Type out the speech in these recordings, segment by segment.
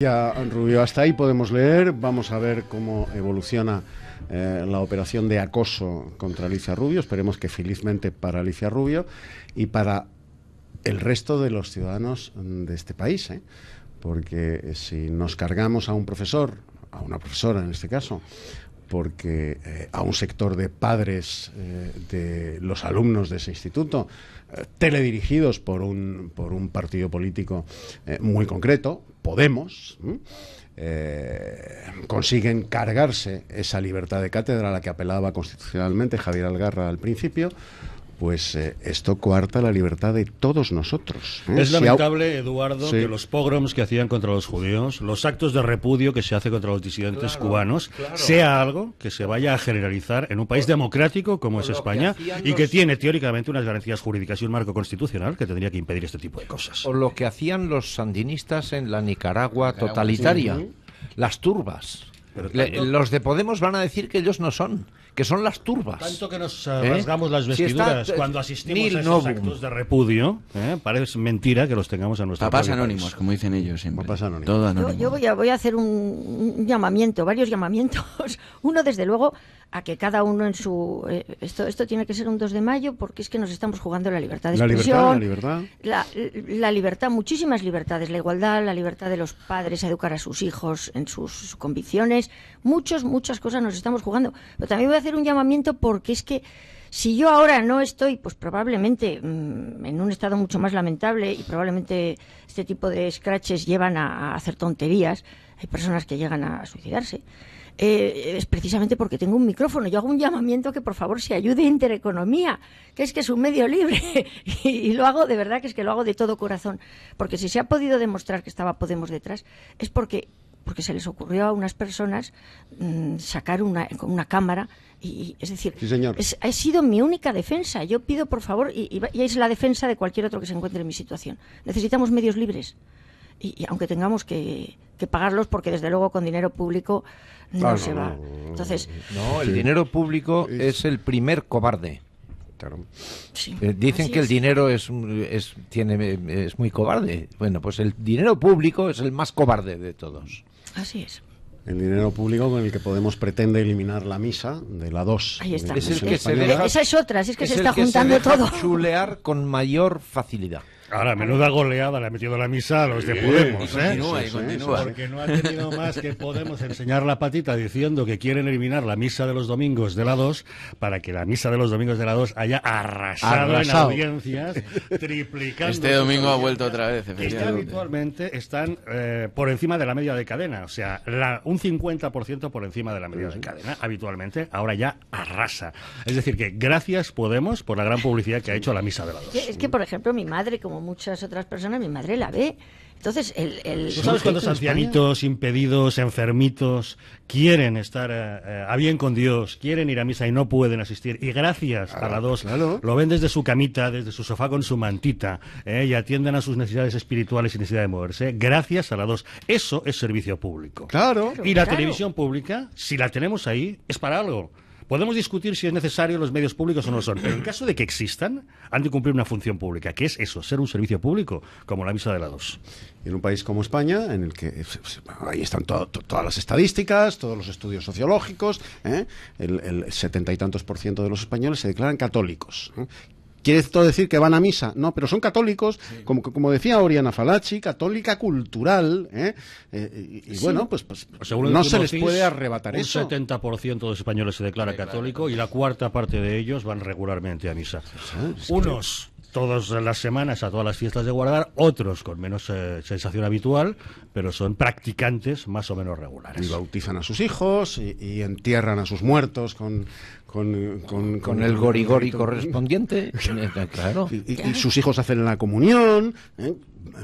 Ya, Rubio, hasta ahí podemos leer. Vamos a ver cómo evoluciona la operación de acoso contra Alicia Rubio. Esperemos que felizmente para Alicia Rubio y para el resto de los ciudadanos de este país, porque si nos cargamos a un profesor, a una profesora en este caso, porque a un sector de padres de los alumnos de ese instituto, teledirigidos por un partido político muy concreto, Podemos, consiguen cargarse esa libertad de cátedra a la que apelaba constitucionalmente Javier Algarra al principio, pues esto coarta la libertad de todos nosotros. Es lamentable, Eduardo, que los pogroms que hacían contra los judíos, los actos de repudio que se hace contra los disidentes cubanos, sea algo que se vaya a generalizar en un país democrático como es España y que tiene teóricamente unas garantías jurídicas y un marco constitucional que tendría que impedir este tipo de cosas. O lo que hacían los sandinistas en la Nicaragua totalitaria, las turbas. Los de Podemos van a decir que ellos no son, que son las turbas. Tanto que nos rasgamos las vestiduras cuando asistimos a esos actos de repudio, parece mentira que los tengamos a nuestra Papás anónimos, como dicen ellos siempre. Papás anónimos. Todo anónimo. Yo voy a hacer un llamamiento, varios llamamientos. Uno, desde luego, a que cada uno en su... Esto tiene que ser un 2 de mayo porque es que nos estamos jugando la libertad de expresión. La libertad, muchísimas libertades. La igualdad, la libertad de los padres a educar a sus hijos en sus convicciones. Muchas cosas nos estamos jugando. Pero también voy a hacer un llamamiento porque es que si yo ahora no estoy, pues probablemente en un estado mucho más lamentable y probablemente este tipo de scratches llevan a hacer tonterías. Hay personas que llegan a suicidarse. Es precisamente porque tengo un micrófono. Yo hago un llamamiento que por favor se ayude Intereconomía, que es un medio libre y lo hago de verdad, que lo hago de todo corazón, porque si se ha podido demostrar que estaba Podemos detrás es porque se les ocurrió a unas personas sacar una cámara y es decir, sí, señor. Ha sido mi única defensa. Yo pido por favor, y es la defensa de cualquier otro que se encuentre en mi situación. Necesitamos medios libres y aunque tengamos que pagarlos, porque desde luego con dinero público no se va. Entonces, el dinero público es el primer cobarde. Claro. Sí, dicen que el dinero es muy cobarde. Bueno, pues el dinero público es el más cobarde de todos. Así es. El dinero público con el que Podemos pretende eliminar la misa de la 2. Ahí está. Es el que esa es otra, es que se está juntando todo. Chulear con mayor facilidad. Ahora, menuda goleada le ha metido la misa a los de Podemos, Continúa. Porque no ha tenido más que Podemos enseñar la patita diciendo que quieren eliminar la misa de los domingos de la 2 para que la misa de los domingos de la 2 haya arrasado en audiencias, triplicando. Este domingo ha vuelto otra vez, efectivamente. Habitualmente están por encima de la media de cadena, o sea, un 50% por encima de la media de cadena, habitualmente, ahora ya arrasa. Es decir, que gracias Podemos por la gran publicidad que ha hecho la misa de la 2. Es que, por ejemplo, mi madre, como muchas otras personas, mi madre la ve. Entonces, ¿Tú sabes cuántos ancianitos, impedidos, enfermitos quieren estar a bien con Dios, quieren ir a misa y no pueden asistir? Y gracias a la 2, lo ven desde su camita, desde su sofá con su mantita, y atienden a sus necesidades espirituales sin necesidad de moverse. Gracias a la 2. Eso es servicio público. Claro. Y la televisión pública, si la tenemos ahí, es para algo. Podemos discutir si es necesario los medios públicos o no son, pero en caso de que existan, han de cumplir una función pública, que es eso, ser un servicio público, como la misa de la 2. En un país como España, en el que ahí están todas las estadísticas, todos los estudios sociológicos, el 70 y tantos % de los españoles se declaran católicos. ¿Quiere esto decir que van a misa? No, pero son católicos, sí. como decía Oriana Fallaci, católica cultural, y sí. Bueno, pues no se les puede arrebatar eso. Un 70% de los españoles se declara católico y la cuarta parte de ellos van regularmente a misa. Unos todas las semanas a todas las fiestas de guardar, otros con menos sensación habitual, pero son practicantes más o menos regulares. Y bautizan a sus hijos y entierran a sus muertos con el gorigori correspondiente. Claro. Y sus hijos hacen la comunión.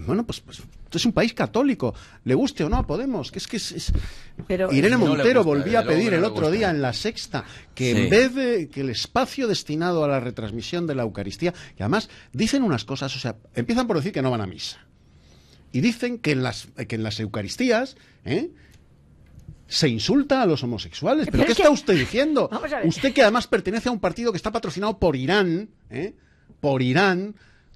Bueno, pues es un país católico, le guste o no a Podemos, Pero Irene Montero volvía a pedir el otro día en La Sexta que en vez de que el espacio destinado a la retransmisión de la Eucaristía, y además dicen unas cosas, o sea, empiezan por decir que no van a misa y dicen que en las Eucaristías se insulta a los homosexuales. ¿Pero qué está usted diciendo? Usted, que además pertenece a un partido que está patrocinado por Irán,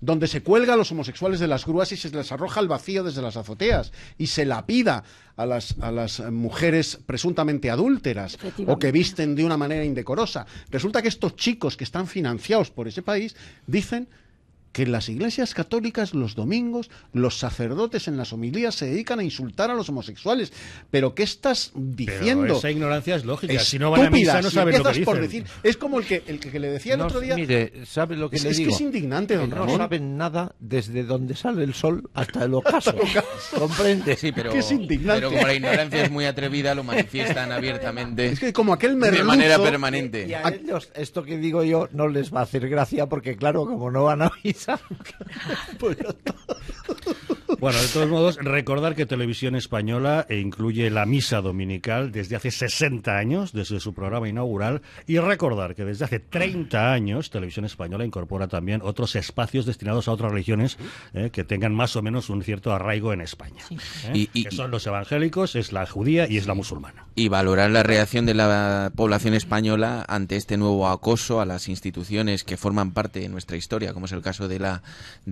donde se cuelga a los homosexuales de las grúas y se les arroja al vacío desde las azoteas y se lapida a las mujeres presuntamente adúlteras o que visten de una manera indecorosa. Resulta que estos chicos que están financiados por ese país dicen que en las iglesias católicas los domingos los sacerdotes en las homilías se dedican a insultar a los homosexuales. ¿Pero qué estás diciendo? Pero esa ignorancia es lógica. Si no van a misa no saben lo que dicen. Por decir, es como el que le decía el otro día... Mire, ¿sabe lo que le digo? Es que es indignante, don Ramón. No saben nada desde donde sale el sol hasta el ocaso. ¿Comprende? Sí, pero, es indignante. Pero como la ignorancia es muy atrevida, lo manifiestan abiertamente. Es que como aquel merluzo... De manera permanente. Y a ellos, esto que digo yo, no les va a hacer gracia porque, claro, como no van a misa... Bueno, de todos modos, recordar que Televisión Española incluye la misa dominical desde hace 60 años, desde su programa inaugural, y recordar que desde hace 30 años Televisión Española incorpora también otros espacios destinados a otras religiones que tengan más o menos un cierto arraigo en España. Que son los evangélicos, es la judía y es la musulmana. Y valorar la reacción de la población española ante este nuevo acoso a las instituciones que forman parte de nuestra historia, como es el caso de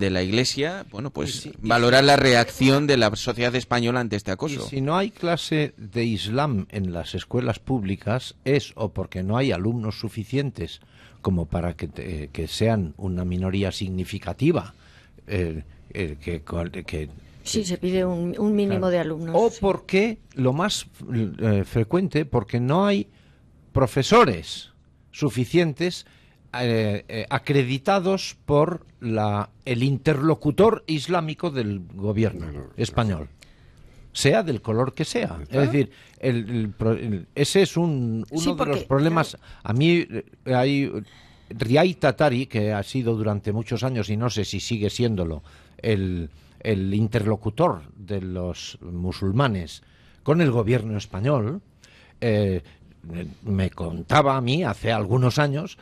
la Iglesia. Bueno, pues valorar la reacción de la sociedad española ante este acoso. Y si no hay clase de Islam en las escuelas públicas es o porque no hay alumnos suficientes como para que sean una minoría significativa, Sí, se pide un mínimo de alumnos. O porque, lo más frecuente, porque no hay profesores suficientes acreditados por el interlocutor islámico del gobierno español, sea del color que sea. Es decir, ese es uno de los problemas. Claro. A mí hay Riay Tatari, que ha sido durante muchos años, y no sé si sigue siéndolo, el interlocutor de los musulmanes con el gobierno español, me contaba a mí, hace algunos años,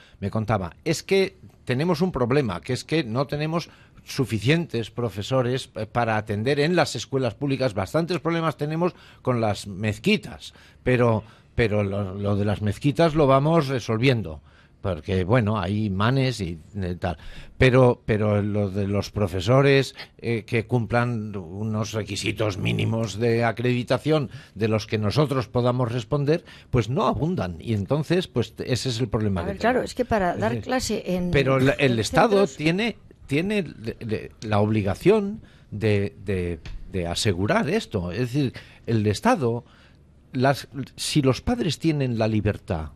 es que tenemos un problema, que es que no tenemos suficientes profesores para atender en las escuelas públicas. Bastantes problemas tenemos con las mezquitas, pero lo de las mezquitas lo vamos resolviendo, porque, bueno, hay imanes y tal. Pero lo de los profesores que cumplan unos requisitos mínimos de acreditación de los que nosotros podamos responder, pues no abundan. Y entonces, pues ese es el problema. A ver, claro, es que para dar clase en... Pero el Estado tiene la obligación de asegurar esto. Es decir, el Estado, si los padres tienen la libertad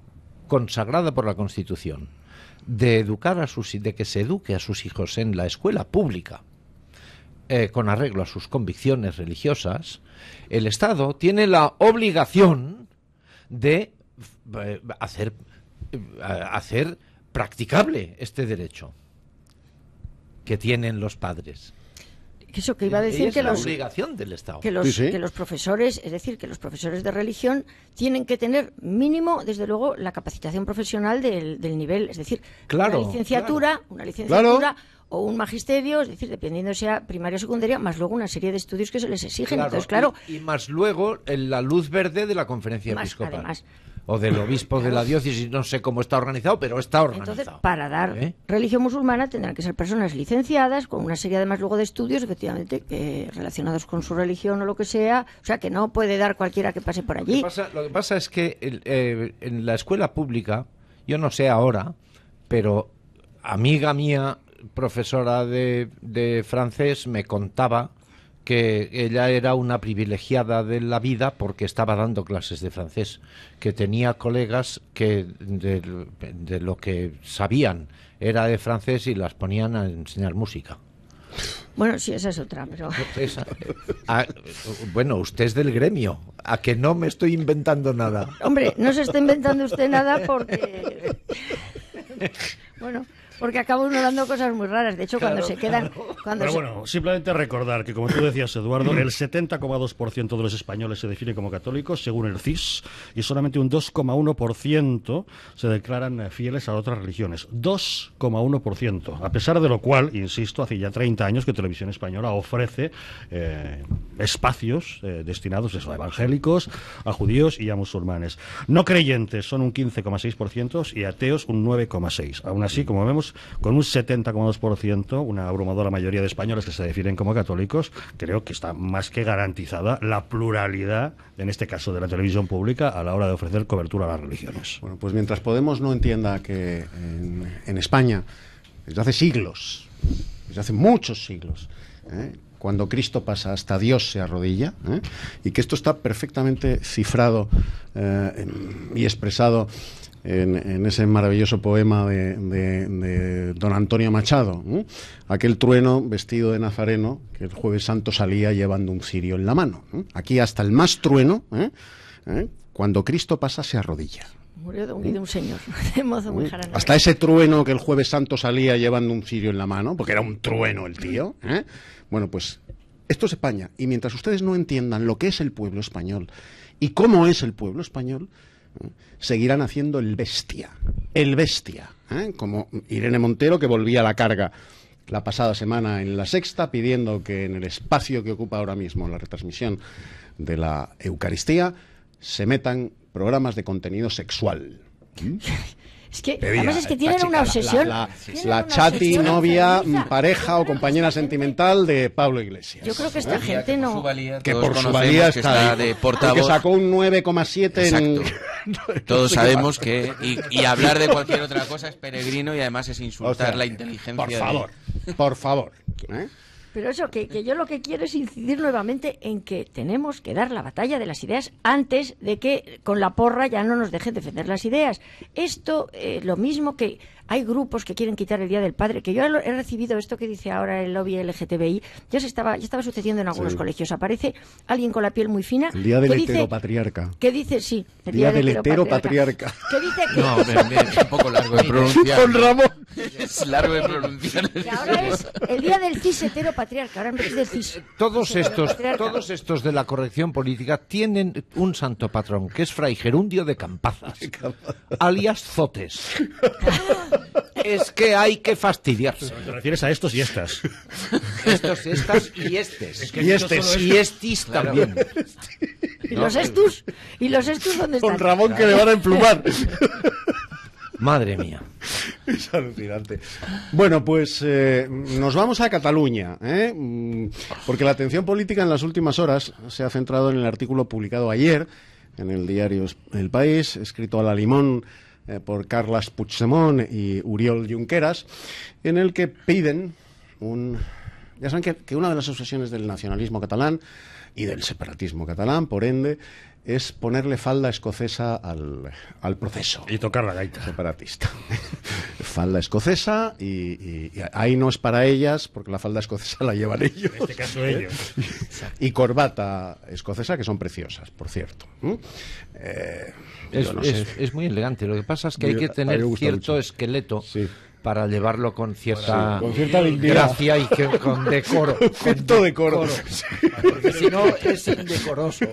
consagrada por la Constitución de que se eduque a sus hijos en la escuela pública con arreglo a sus convicciones religiosas, el Estado tiene la obligación de hacer practicable este derecho que tienen los padres. Eso que iba a decir, que la obligación del Estado. Que los profesores, es decir, que los profesores de religión tienen que tener mínimo, desde luego, la capacitación profesional del nivel, es decir, una licenciatura o un magisterio, es decir, dependiendo sea primaria o secundaria, más luego una serie de estudios que se les exigen. Entonces, claro, y más luego la luz verde de la conferencia episcopal. Además, o del obispo de la diócesis, no sé cómo está organizado, pero está organizado. Entonces, para dar religión musulmana tendrán que ser personas licenciadas, con una serie además luego de estudios, efectivamente, relacionados con su religión o lo que sea, o sea, que no puede dar cualquiera que pase por allí. Lo que pasa es que en la escuela pública, yo no sé ahora, pero amiga mía, profesora de francés, me contaba que ella era una privilegiada de la vida porque estaba dando clases de francés, que tenía colegas que de lo que sabían era de francés y las ponían a enseñar música. Bueno, sí, esa es otra, pero... Bueno, usted es del gremio, a que no me estoy inventando nada. Hombre, no se está inventando usted nada porque... Bueno... Porque acaba uno dando cosas muy raras. De hecho, cuando se quedan... Bueno, simplemente recordar que, como tú decías, Eduardo, el 70,2% de los españoles se define como católicos, según el CIS, y solamente un 2,1% se declaran fieles a otras religiones. 2,1%. A pesar de lo cual, insisto, hace ya 30 años que Televisión Española ofrece espacios destinados a evangélicos, a judíos y a musulmanes. No creyentes son un 15,6% y ateos un 9,6%. Aún así, como vemos, católicos, con un 70,2%, una abrumadora mayoría de españoles que se definen como católicos, creo que está más que garantizada la pluralidad, en este caso de la televisión pública, a la hora de ofrecer cobertura a las religiones. Bueno, pues mientras Podemos no entienda que en España, desde hace siglos, desde hace muchos siglos, cuando Cristo pasa, hasta Dios se arrodilla, y que esto está perfectamente cifrado y expresado en ese maravilloso poema de don Antonio Machado, aquel trueno vestido de nazareno que el Jueves Santo salía llevando un cirio en la mano. Aquí hasta el más trueno, cuando Cristo pasa, se arrodilla. Murió de un señor, de modo muy jarano. Hasta ese trueno que el Jueves Santo salía llevando un cirio en la mano, porque era un trueno el tío. Bueno, pues esto es España. Y mientras ustedes no entiendan lo que es el pueblo español y cómo es el pueblo español, seguirán haciendo el bestia. El bestia. Como Irene Montero, que volvía a la carga la pasada semana en La Sexta, pidiendo que en el espacio que ocupa ahora mismo la retransmisión de la Eucaristía se metan programas de contenido sexual. Es que, además es que tienen una obsesión. La chati, novia, pareja o compañera sentimental de Pablo Iglesias. Yo creo que esta gente no... Que por su valía está de portavoz. Que sacó un 9,7 en... Todos sabemos que... Y hablar de cualquier otra cosa es peregrino y además es insultar, o sea, la inteligencia. Por favor. Pero eso, que yo lo que quiero es incidir nuevamente en que tenemos que dar la batalla de las ideas antes de que con la porra ya no nos dejen defender las ideas. Esto, lo mismo que hay grupos que quieren quitar el Día del Padre, que yo he recibido esto que dice ahora el lobby LGTBI, ya estaba sucediendo en algunos colegios. Aparece alguien con la piel muy fina. El Día del Heteropatriarca. ¿Qué dice? Sí. El Día del Heteropatriarca. ¿Qué dice? Que... No, es un poco largo de pronunciar. Con Ramón. Es largo de pronunciar. Que ahora es el Día del cis heteropatriarca, ahora en vez de cis. Todos estos de la corrección política tienen un santo patrón, que es Fray Gerundio de Campazas, alias Zotes. Es que hay que fastidiarse. ¿Te refieres a estos y estas? Estos, estas y estes. Es que y estis también. ¿Y los estus? ¿Y los estus dónde están? Con Ramón que le van a emplumar. Madre mía. Es alucinante. Bueno, pues nos vamos a Cataluña, porque la atención política en las últimas horas se ha centrado en el artículo publicado ayer en el diario El País, escrito a la limón por Carles Puigdemont y Oriol Junqueras, en el que piden ya saben que una de las obsesiones del nacionalismo catalán y del separatismo catalán, por ende, es ponerle falda escocesa al proceso. Y tocar la gaita. Separatista. Falda escocesa y ahí no es para ellas, porque la falda escocesa la llevan ellos. En este caso ellos. Y corbata escocesa, que son preciosas, por cierto. Es muy elegante. Lo que pasa es que hay que tener cierto esqueleto para llevarlo con cierta gracia y con decoro. Cierto decoro. Porque si no es indecoroso.